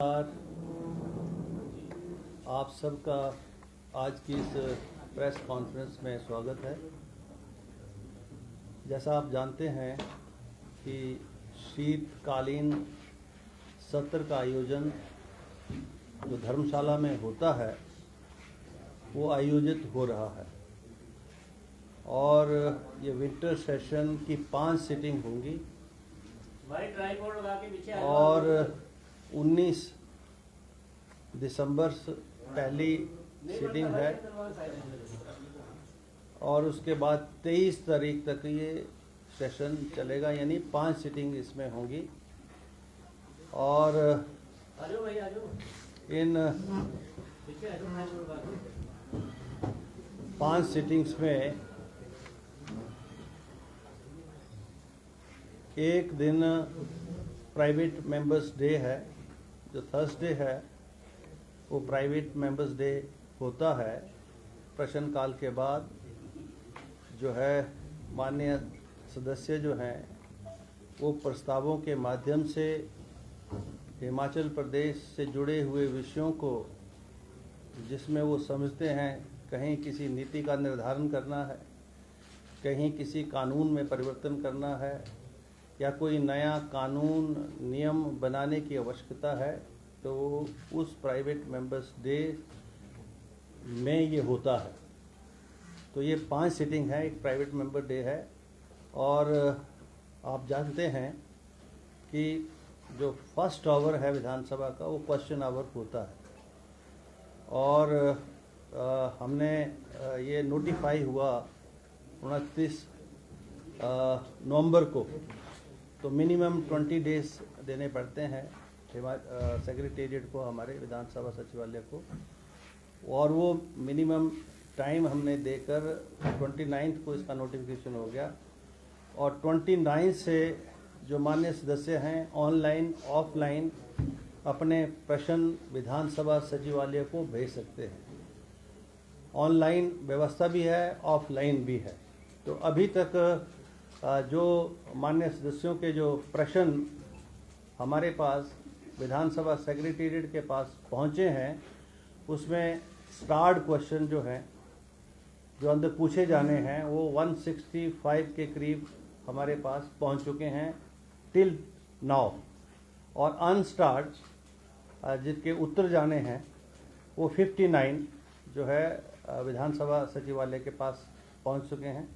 आप सबका आज की इस प्रेस कॉन्फ्रेंस में स्वागत है। जैसा आप जानते हैं कि शीतकालीन सत्र का आयोजन जो धर्मशाला में होता है वो आयोजित हो रहा है और ये विंटर सेशन की 5 सिटिंग होंगी और 19 दिसंबर पहली सिटिंग है और उसके बाद 23 तारीख तक ये सेशन चलेगा, यानी 5 सिटिंग इसमें होंगी। और इन 5 सिटिंग्स में एक दिन प्राइवेट मेंबर्स डे है, जो थर्सडे है वो प्राइवेट मेंबर्स डे होता है। प्रश्नकाल के बाद जो है माननीय सदस्य जो हैं वो प्रस्तावों के माध्यम से हिमाचल प्रदेश से जुड़े हुए विषयों को, जिसमें वो समझते हैं कहीं किसी नीति का निर्धारण करना है, कहीं किसी कानून में परिवर्तन करना है या कोई नया कानून नियम बनाने की आवश्यकता है, तो उस प्राइवेट मेंबर्स डे में ये होता है। तो ये 5 सिटिंग है, एक प्राइवेट मेंबर डे है। और आप जानते हैं कि जो फर्स्ट आवर है विधानसभा का वो क्वेश्चन आवर होता है और हमने ये नोटिफाई हुआ 29 नवंबर को, तो मिनिमम 20 डेज देने पड़ते हैं सेक्रेटेरिएट को, हमारे विधानसभा सचिवालय को, और वो मिनिमम टाइम हमने देकर 29 को इसका नोटिफिकेशन हो गया। और 29 से जो माननीय सदस्य हैं ऑनलाइन ऑफलाइन अपने प्रश्न विधानसभा सचिवालय को भेज सकते हैं। ऑनलाइन व्यवस्था भी है, ऑफलाइन भी है। तो अभी तक जो माननीय सदस्यों के जो प्रश्न हमारे पास विधानसभा सेक्रेटेरिएट के पास पहुंचे हैं, उसमें स्टार्ड क्वेश्चन जो हैं, जो अंदर पूछे जाने हैं, वो 165 के करीब हमारे पास पहुंच चुके हैं टिल नाउ। और अनस्टार्ड जिसके उत्तर जाने हैं वो 59 जो है विधानसभा सचिवालय के पास पहुंच चुके हैं।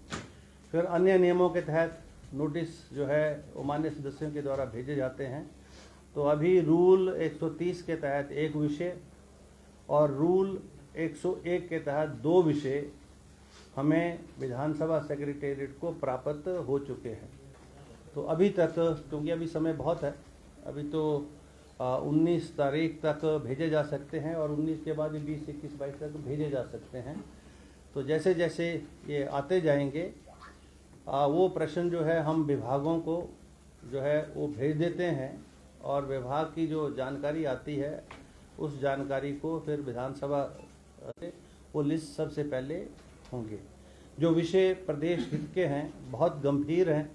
फिर अन्य नियमों के तहत नोटिस जो है वो मान्य सदस्यों के द्वारा भेजे जाते हैं। तो अभी रूल 130 के तहत एक विषय और रूल 101 के तहत 2 विषय हमें विधानसभा सेक्रेटेरिएट को प्राप्त हो चुके हैं। तो अभी तक, क्योंकि अभी समय बहुत है, अभी तो 19 तारीख तक भेजे जा सकते हैं और 19 के बाद 20, 21, 22 तक भेजे जा सकते हैं। तो जैसे जैसे ये आते जाएंगे वो प्रश्न जो है हम विभागों को जो है वो भेज देते हैं और विभाग की जो जानकारी आती है उस जानकारी को फिर विधानसभा वो लिस्ट सबसे पहले होंगे। जो विषय प्रदेश हित के हैं, बहुत गंभीर हैं,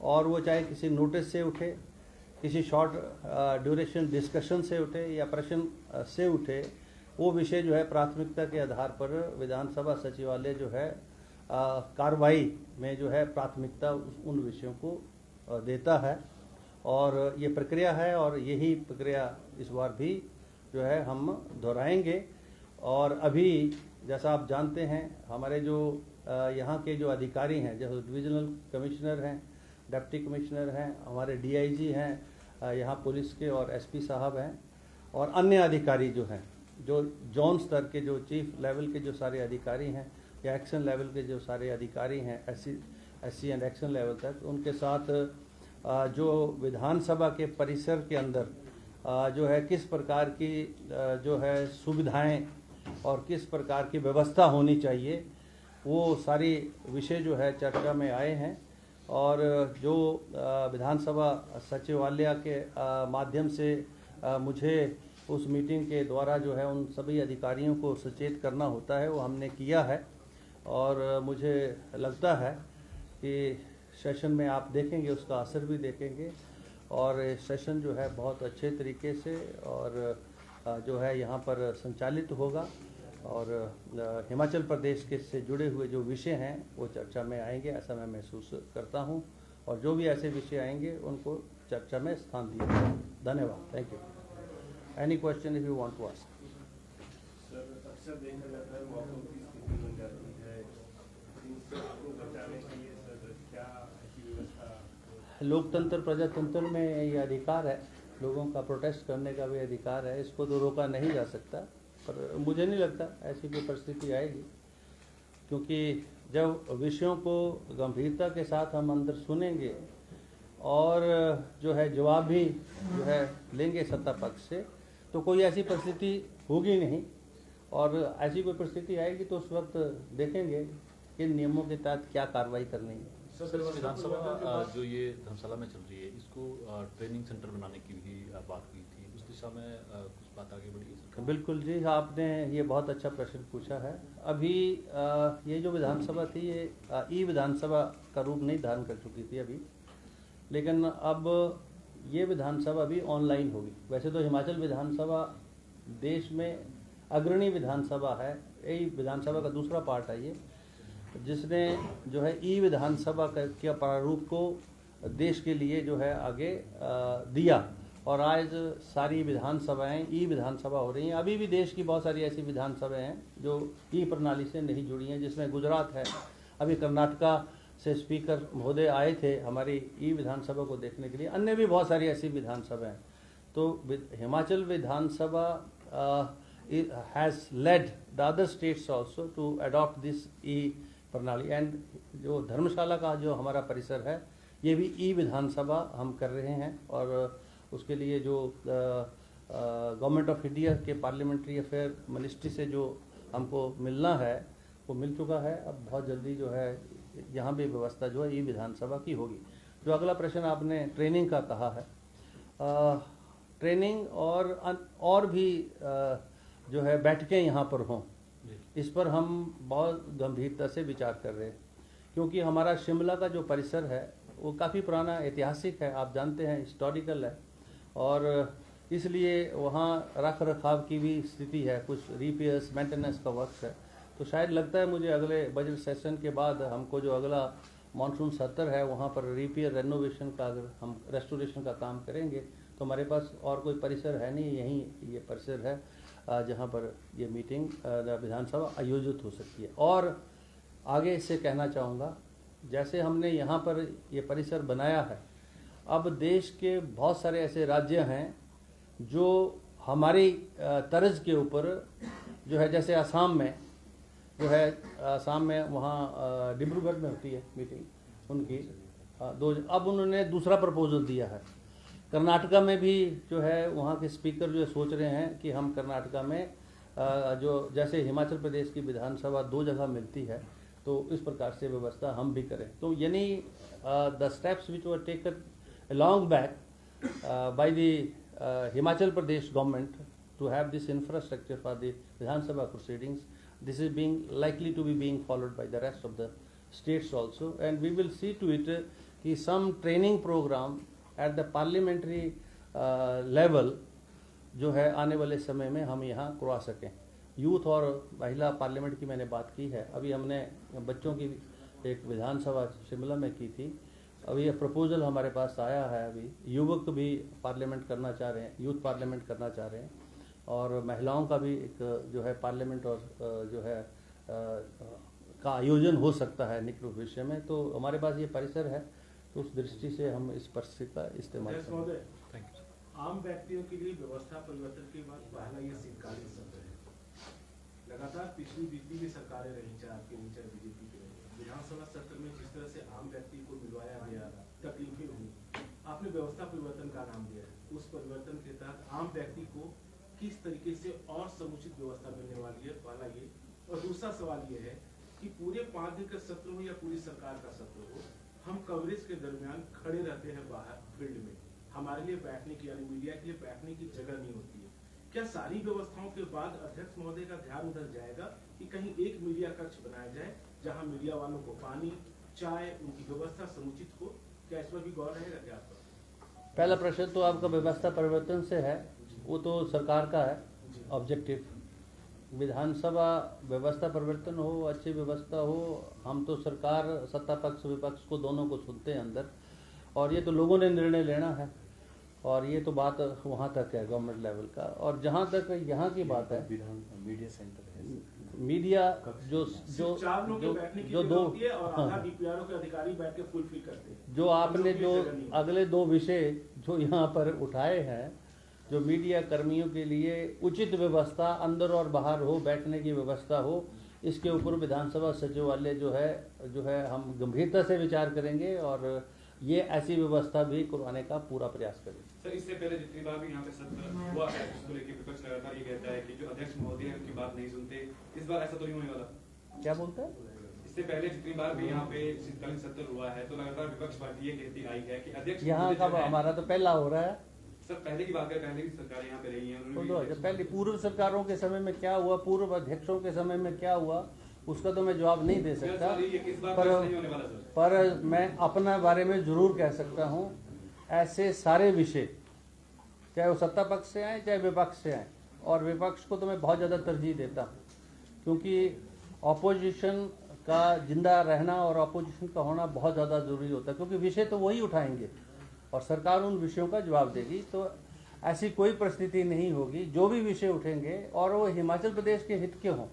और वो चाहे किसी नोटिस से उठे, किसी शॉर्ट ड्यूरेशन डिस्कशन से उठे या प्रश्न से उठे, वो विषय जो है प्राथमिकता के आधार पर विधानसभा सचिवालय जो है कार्रवाई में जो है प्राथमिकता उन विषयों को देता है। और ये प्रक्रिया है और यही प्रक्रिया इस बार भी जो है हम दोहराएंगे। और अभी जैसा आप जानते हैं हमारे जो यहाँ के जो अधिकारी हैं, जैसे डिविजनल कमिश्नर हैं, डिप्टी कमिश्नर हैं, हमारे डीआईजी हैं यहाँ पुलिस के और एसपी साहब हैं, और अन्य अधिकारी जो हैं, जो जोन स्तर के जो चीफ लेवल के जो सारे अधिकारी हैं या एक्शन लेवल के जो सारे अधिकारी हैं, एससी एंड एक्शन लेवल तक, उनके साथ जो विधानसभा के परिसर के अंदर जो है किस प्रकार की जो है सुविधाएं और किस प्रकार की व्यवस्था होनी चाहिए, वो सारी विषय जो है चर्चा में आए हैं। और जो विधानसभा सचिवालय के माध्यम से मुझे उस मीटिंग के द्वारा जो है उन सभी अधिकारियों को सचेत करना होता है, वो हमने किया है। और मुझे लगता है कि सेशन में आप देखेंगे, उसका असर भी देखेंगे और सेशन जो है बहुत अच्छे तरीके से और जो है यहाँ पर संचालित होगा और हिमाचल प्रदेश के से जुड़े हुए जो विषय हैं वो चर्चा में आएंगे, ऐसा मैं महसूस करता हूँ। और जो भी ऐसे विषय आएंगे उनको चर्चा में स्थान दिया जाएगा। धन्यवाद। Thank you. Any question if you want to ask. Sir, अक्सर देखा जाता है मौकों की स्थिति बन जाती है, को बचाने के लिए सर क्या ऐसी व्यवस्था? लोकतंत्र प्रजातंत्र में ये अधिकार है, लोगों का प्रोटेस्ट करने का भी अधिकार है, इसको तो रोका नहीं जा सकता। पर मुझे नहीं लगता ऐसी कोई परिस्थिति आएगी, क्योंकि जब विषयों को गंभीरता के साथ हम अंदर सुनेंगे और जो है जवाब भी जो है लेंगे सत्ता पक्ष से, तो कोई ऐसी परिस्थिति होगी नहीं। और ऐसी कोई परिस्थिति आएगी तो उस वक्त देखेंगे कि नियमों के तहत क्या कार्रवाई करनी है। सर, विधानसभा जो ये धर्मशाला में चल रही है, इसको ट्रेनिंग सेंटर बनाने की भी बात हुई थी, उस दिशा में कुछ बात आगे बढ़ी है? बिल्कुल जी, आपने ये बहुत अच्छा प्रश्न पूछा है। अभी ये जो विधानसभा थी ये ई विधानसभा का रूप नहीं धारण कर चुकी थी अभी, लेकिन अब ये विधानसभा भी ऑनलाइन होगी। वैसे तो हिमाचल विधानसभा देश में अग्रणी विधानसभा है, यही विधानसभा का दूसरा पार्ट है ये, जिसने जो है ई विधानसभा के प्रारूप को देश के लिए जो है आगे दिया। और आज सारी विधानसभाएं ई विधानसभा हो रही हैं। अभी भी देश की बहुत सारी ऐसी विधानसभाएं हैं जो ई प्रणाली से नहीं जुड़ी हैं, जिसमें गुजरात है। अभी कर्नाटका से स्पीकर महोदय आए थे हमारी ई विधानसभा को देखने के लिए। अन्य भी बहुत सारी ऐसी विधानसभाएं हैं। तो Himachal Vidhansabha has led the other states also to adopt this e pranali. And जो धर्मशाला का जो हमारा परिसर है ये भी ई विधानसभा हम कर रहे हैं। और उसके लिए जो गवर्नमेंट ऑफ इंडिया के पार्लियामेंट्री अफेयर मिनिस्ट्री से जो हमको मिलना है वो मिल चुका है। अब बहुत जल्दी जो है यहाँ भी व्यवस्था जो है ई विधानसभा की होगी। जो अगला प्रश्न आपने ट्रेनिंग का कहा है, ट्रेनिंग और भी जो है बैठकें यहाँ पर हों, इस पर हम बहुत गंभीरता से विचार कर रहे हैं। क्योंकि हमारा शिमला का जो परिसर है वो काफ़ी पुराना ऐतिहासिक है, आप जानते हैं, हिस्टोरिकल है। और इसलिए वहाँ रख रखाव की भी स्थिति है, कुछ रिपेयर्स मेंटेनेंस का वर्क है। तो शायद लगता है मुझे अगले बजट सेशन के बाद हमको जो अगला मानसून सत्र है वहाँ पर रिपेयर रेनोवेशन का अगर हम रेस्टोरेशन का काम करेंगे तो हमारे पास और कोई परिसर है नहीं, यहीं ये परिसर है जहाँ पर ये मीटिंग विधानसभा आयोजित हो सकती है। और आगे इससे कहना चाहूँगा, जैसे हमने यहाँ पर ये परिसर बनाया है, अब देश के बहुत सारे ऐसे राज्य हैं जो हमारी तर्ज के ऊपर जो है, जैसे असम में जो है, असम में वहाँ डिब्रूगढ़ में होती है मीटिंग उनकी अब उन्होंने दूसरा प्रपोजल दिया है। कर्नाटका में भी जो है वहाँ के स्पीकर जो सोच रहे हैं कि हम कर्नाटका में जो जैसे हिमाचल प्रदेश की विधानसभा 2 जगह मिलती है तो इस प्रकार से व्यवस्था हम भी करें। तो यानी the steps which were taken long back by the Himachal Pradesh government to have this infrastructure for the Vidhan Sabha proceedings, this is being likely to be being followed by the rest of the states also, and we will see to it कि some training program at the parliamentary level जो है आने वाले समय में हम यहाँ करवा सकें। यूथ और महिला पार्लियामेंट की मैंने बात की है। अभी हमने बच्चों की एक विधानसभा शिमला में की थी। अभी ये प्रपोजल हमारे पास आया है। अभी युवक भी पार्लियामेंट करना चाह रहे हैं, यूथ पार्लियामेंट करना चाह रहे हैं, और महिलाओं का भी एक जो है पार्लियामेंट और जो है का आयोजन हो सकता है निकट भविष्य में। तो हमारे पास ये परिसर है, तो उस दृष्टि से हम इस परिसर का इस्तेमाल करेंगे। Thank you. आम व्यक्तियों के लिए व्यवस्था परिवर्तन के बाद पहला ये शीतकालीन सत्र है। लगातार पिछली बीती भी सरकारें रही, चाहे आपके नीचे बीजेपी के रही, विधानसभा सत्र में जिस तरह से आम व्यक्ति को मिलवाया गया, तकलीफें हुई, आपने व्यवस्था परिवर्तन का नाम दिया है। उस परिवर्तन के तहत आम व्यक्ति को किस तरीके से और समुचित व्यवस्था मिलने वाली है, पहला ये। और दूसरा सवाल ये है कि पूरे 5 दिन का सत्र हो या पूरी सरकार का सत्र हो, हम कवरेज के दरमियान खड़े रहते हैं बाहर फील्ड में, हमारे लिए बैठने की यानी मीडिया के लिए बैठने की जगह नहीं होती है। क्या सारी व्यवस्थाओं के बाद अध्यक्ष महोदय का ध्यान उधर जाएगा कि कहीं एक मीडिया कक्ष बनाया जाए जहां मीडिया वालों को पानी, चाय, उनकी व्यवस्था समुचित हो? क्या इस पर भी गौर रहेगा क्या आपका? पहला प्रश्न तो आपका व्यवस्था परिवर्तन से है, वो तो सरकार का है ऑब्जेक्टिव। विधानसभा व्यवस्था परिवर्तन हो, अच्छी व्यवस्था हो, हम तो सरकार सत्ता पक्ष विपक्ष को दोनों को सुनते हैं अंदर, और ये तो लोगों ने निर्णय लेना है, और ये तो बात वहाँ तक है गवर्नमेंट लेवल का। और जहाँ तक यहाँ की बात है, मीडिया सेंटर है, मीडिया जो जो चार लोग जो बैठने की जो जगह दो होती है और हाँ, आधा डीपीआरओ के अधिकारी बैठ के फुलफिल करते हैं। जो आपने हम जो लोग की जगह नहीं है। अगले दो विषय जो यहाँ पर उठाए हैं, जो मीडिया कर्मियों के लिए उचित व्यवस्था अंदर और बाहर हो, बैठने की व्यवस्था हो, इसके ऊपर विधानसभा सचिवालय जो है हम गंभीरता से विचार करेंगे और ये ऐसी व्यवस्था भी करवाने का पूरा प्रयास करेंगे। सर, इससे पहले जितनी बार भी यहाँ पे सत्र हुआ है उसको लेकर विपक्ष लगातार ये कहता है कि जो अध्यक्ष महोदय है उनकी बात नहीं सुनते, इस बार ऐसा तो नहीं होने वाला? क्या बोलते हैं? इससे पहले जितनी बार भी यहाँ पे शीतकालीन सत्र हुआ है तो लगातार विपक्ष पार्टी ये कहती आई है कि अध्यक्ष यहाँ का हमारा तो पहला हो रहा है। सर, पहले की बात करें, पहले की सरकारें यहाँ पे रही हैं, तो उन्होंने भी पहले पूर्व सरकारों के समय में क्या हुआ, पूर्व अध्यक्षों के समय में क्या हुआ, उसका तो मैं जवाब नहीं दे सकता, इस बार तो ऐसा नहीं होने वाला सर। पर मैं अपना बारे में जरूर कह सकता हूँ, ऐसे सारे विषय चाहे वो सत्ता पक्ष से आए चाहे विपक्ष से आए, और विपक्ष को तो मैं बहुत ज़्यादा तरजीह देता हूँ, क्योंकि ऑपोजिशन का जिंदा रहना और ऑपोजिशन का होना बहुत ज़्यादा ज़रूरी होता है, क्योंकि विषय तो वही उठाएंगे और सरकार उन विषयों का जवाब देगी। तो ऐसी कोई परिस्थिति नहीं होगी, जो भी विषय उठेंगे और वो हिमाचल प्रदेश के हित के हों,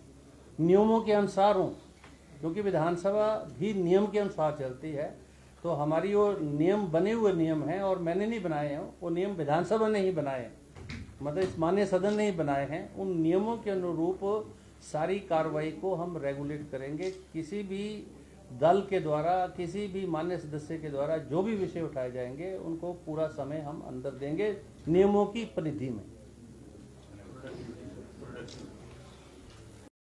नियमों के अनुसार हों, क्योंकि विधानसभा भी नियम के अनुसार चलती है। तो हमारी वो नियम बने हुए नियम हैं और मैंने नहीं बनाए हैं, वो नियम विधानसभा ने ही बनाए हैं, मतलब इस माननीय सदन ने ही बनाए हैं। उन नियमों के अनुरूप सारी कार्रवाई को हम रेगुलेट करेंगे। किसी भी दल के द्वारा, किसी भी मान्य सदस्य के द्वारा जो भी विषय उठाए जाएंगे उनको पूरा समय हम अंदर देंगे नियमों की परिधि में।